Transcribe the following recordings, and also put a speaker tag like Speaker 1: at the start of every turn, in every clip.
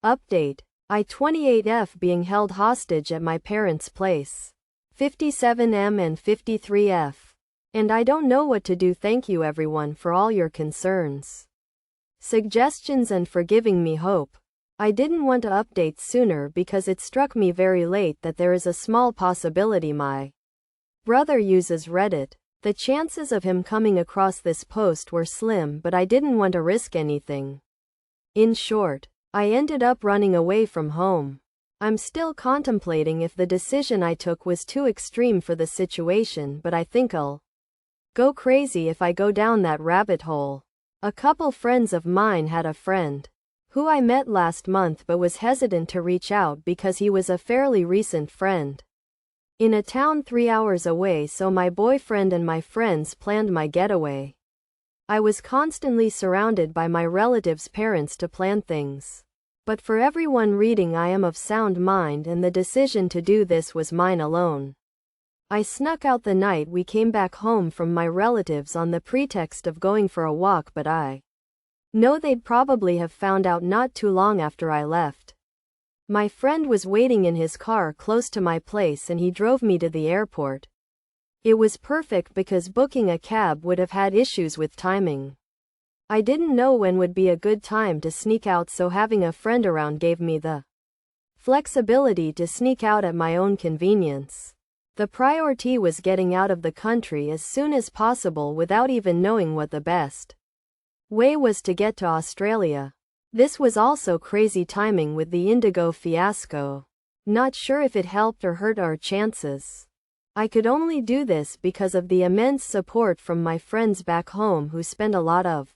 Speaker 1: Update. I-28F being held hostage at my parents' place. 57M and 53F. And I don't know what to do. Thank you everyone for all your concerns, suggestions and for giving me hope. I didn't want to update sooner because it struck me very late that there is a small possibility my brother uses Reddit. The chances of him coming across this post were slim, but I didn't want to risk anything. In short, I ended up running away from home. I'm still contemplating if the decision I took was too extreme for the situation, but I think I'll go crazy if I go down that rabbit hole. A couple friends of mine had a friend who I met last month but was hesitant to reach out because he was a fairly recent friend in a town 3 hours away, so my boyfriend and my friends planned my getaway. I was constantly surrounded by my relatives' parents to plan things. But for everyone reading, I am of sound mind and the decision to do this was mine alone. I snuck out the night we came back home from my relatives on the pretext of going for a walk, but I know they'd probably have found out not too long after I left. My friend was waiting in his car close to my place and he drove me to the airport. It was perfect because booking a cab would have had issues with timing. I didn't know when would be a good time to sneak out, so having a friend around gave me the flexibility to sneak out at my own convenience. The priority was getting out of the country as soon as possible without even knowing what the best way was to get to Australia. This was also crazy timing with the Indigo fiasco. Not sure if it helped or hurt our chances. I could only do this because of the immense support from my friends back home who spent a lot of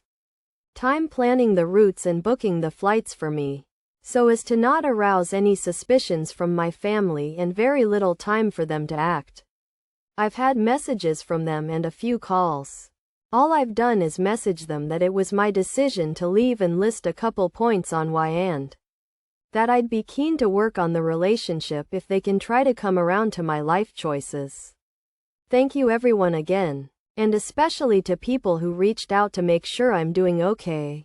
Speaker 1: time planning the routes and booking the flights for me, so as to not arouse any suspicions from my family and very little time for them to act. I've had messages from them and a few calls. All I've done is message them that it was my decision to leave and list a couple points on why, and that I'd be keen to work on the relationship if they can try to come around to my life choices. Thank you everyone again. And especially to people who reached out to make sure I'm doing okay.